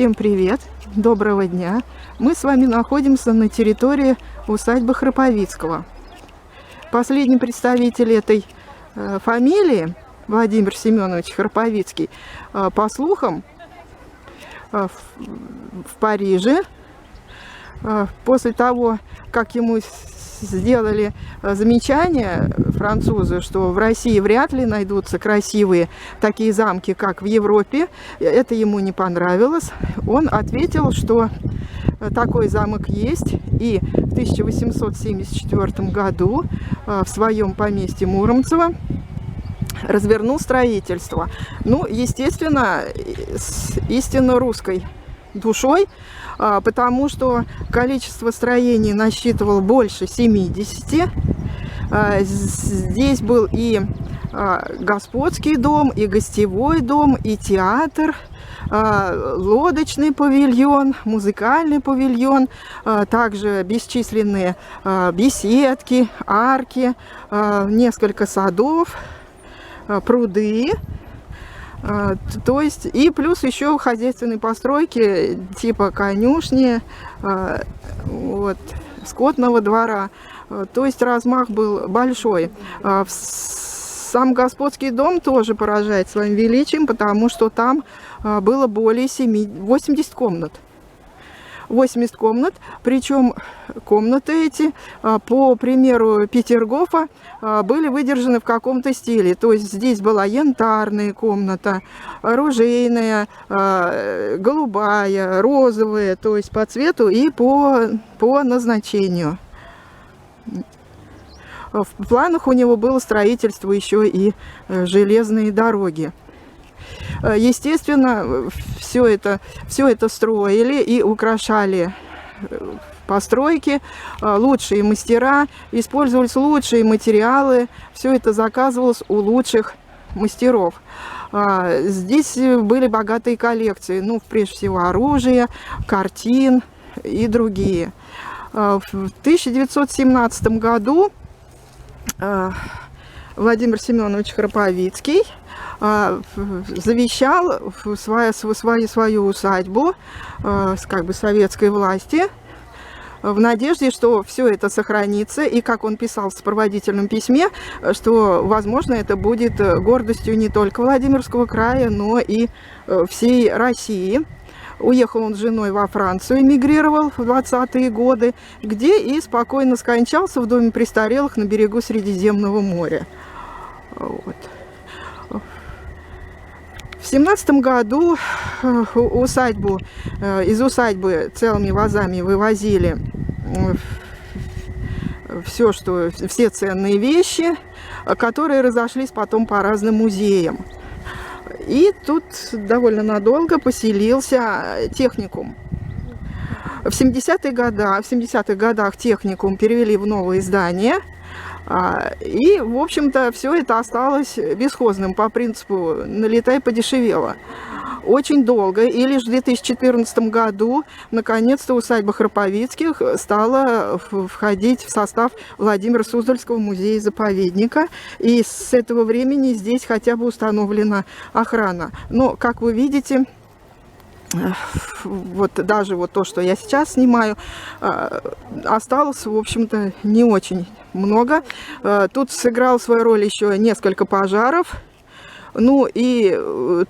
Всем привет! Доброго дня! Мы с вами находимся на территории усадьбы Храповицкого. Последний представитель этой фамилии, Владимир Семенович Храповицкий, по слухам, в Париже, после того, как ему сделали замечание французы, что в России вряд ли найдутся красивые такие замки, как в Европе, это ему не понравилось. Он ответил, что такой замок есть, и в 1874 году в своем поместье Муромцево развернул строительство. Ну, естественно, с истинно русской душой, потому что количество строений насчитывало больше 70. Здесь был и господский дом, и гостевой дом, и театр, лодочный павильон, музыкальный павильон, также бесчисленные беседки, арки, несколько садов, пруды. То есть и плюс еще хозяйственные постройки типа конюшни, вот, скотного двора. То есть размах был большой. Сам господский дом тоже поражает своим величием, потому что там было более 80 комнат. 80 комнат, причем комнаты эти, по примеру Петергофа, были выдержаны в каком-то стиле. То есть здесь была янтарная комната, оружейная, голубая, розовая, то есть по цвету и по назначению. В планах у него было строительство еще и железные дороги. Естественно, все это строили и украшали постройки, лучшие мастера, использовались лучшие материалы, все это заказывалось у лучших мастеров. Здесь были богатые коллекции, ну, прежде всего, оружия, картин и другие. В 1917 году Владимир Семенович Храповицкий завещал свою усадьбу как бы советской власти в надежде, что все это сохранится, и, как он писал в сопроводительном письме, что, возможно, это будет гордостью не только Владимирского края, но и всей России. Уехал он с женой во Францию, эмигрировал в 20-е годы, где и спокойно скончался в доме престарелых на берегу Средиземного моря. Вот. В 17 году из усадьбы целыми вазами вывозили все ценные вещи, которые разошлись потом по разным музеям. И тут довольно надолго поселился техникум. В 70-х годах техникум перевели в новое здание. И, в общем-то, все это осталось бесхозным по принципу «налетай, подешевело». Очень долго, и лишь в 2014 году, наконец-то, усадьба Храповицких стала входить в состав Владимира Суздальского музея-заповедника. И с этого времени здесь хотя бы установлена охрана. Но, как вы видите, вот даже вот то, что я сейчас снимаю, осталось, в общем-то, не очень много. Тут сыграл свою роль еще несколько пожаров. Ну и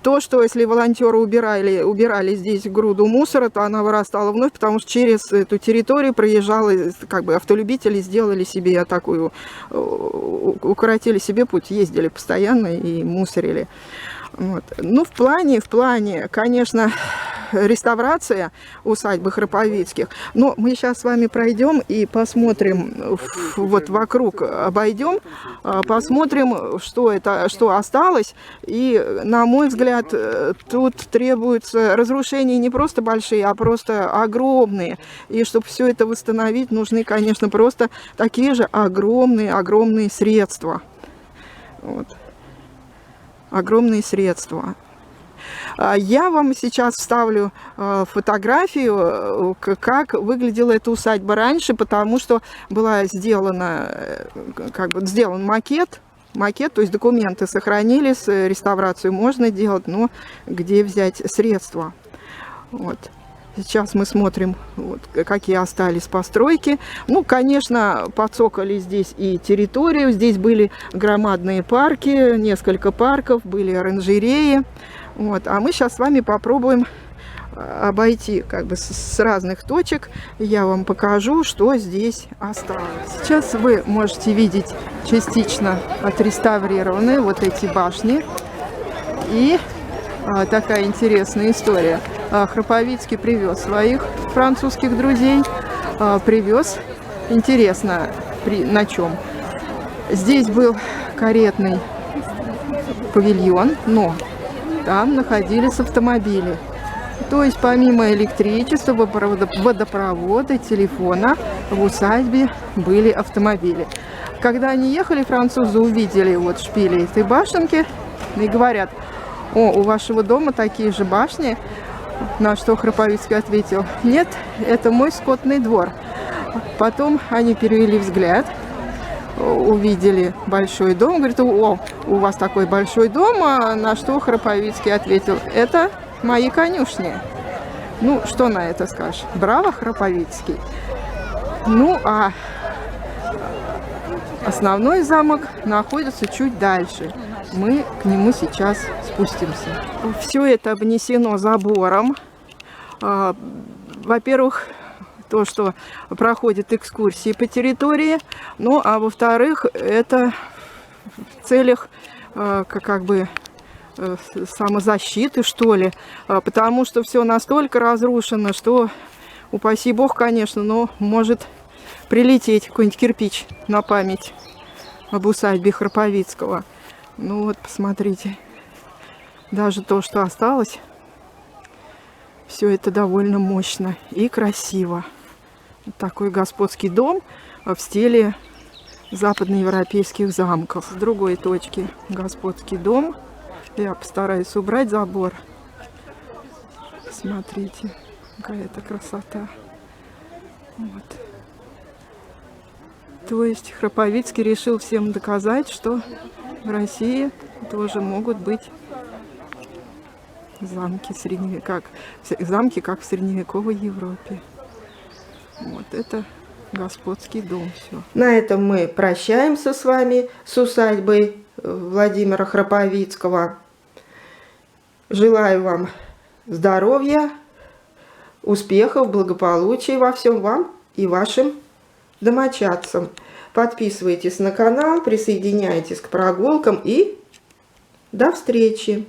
то, что если волонтеры убирали здесь груду мусора, то она вырастала вновь, потому что через эту территорию проезжала, как бы автолюбители сделали себе такую, укоротили себе путь, ездили постоянно и мусорили. Вот. Ну, в плане, конечно, реставрация усадьбы Храповицких. Но мы сейчас с вами пройдем и посмотрим, вот вокруг обойдем, посмотрим, что осталось. И, на мой взгляд, тут требуются разрушения не просто большие, а просто огромные. И чтобы все это восстановить, нужны, конечно, просто такие же огромные средства. Вот. Огромные средства. Я вам сейчас вставлю фотографию, как выглядела эта усадьба раньше, потому что была сделан макет, то есть документы сохранились, реставрацию можно делать, но где взять средства? Вот. Сейчас мы смотрим, вот, какие остались постройки. Ну, конечно, подсокали здесь и территорию. Здесь были громадные парки, несколько парков, были оранжереи. Вот. А мы сейчас с вами попробуем обойти как бы с разных точек. Я вам покажу, что здесь осталось. Сейчас вы можете видеть частично отреставрированные вот эти башни. И такая интересная история. Храповицкий привез своих французских друзей. Привез, интересно, на чем. Здесь был каретный павильон, но там находились автомобили. То есть помимо электричества, водопровода, телефона, в усадьбе были автомобили. Когда они ехали, французы увидели вот шпили этой башенки и говорят: о, у вашего дома такие же башни. На что Храповицкий ответил: нет, это мой скотный двор. Потом они перевели взгляд, увидели большой дом, говорят: о, у вас такой большой дом. На что Храповицкий ответил: это мои конюшни. Ну, что на это скажешь? Браво, Храповицкий. Ну, а основной замок находится чуть дальше. Мы к нему сейчас спустимся. Все это обнесено забором. Во-первых, то, что проходят экскурсии по территории. Ну, а во-вторых, это в целях как бы самозащиты, что ли. Потому что все настолько разрушено, что, упаси бог, конечно, но может прилететь какой-нибудь кирпич на память об усадьбе Храповицкого. Ну вот, посмотрите, даже то, что осталось, все это довольно мощно и красиво. Вот такой господский дом в стиле западноевропейских замков. С другой точки господский дом. Я постараюсь убрать забор. Смотрите, какая-то красота. Вот. То есть Храповицкий решил всем доказать, что в России тоже могут быть замки, замки, как в средневековой Европе. Вот это господский дом. Все. На этом мы прощаемся с вами, с усадьбой Владимира Храповицкого. Желаю вам здоровья, успехов, благополучия во всем вам и вашим домочадцам. Подписывайтесь на канал, присоединяйтесь к прогулкам и до встречи!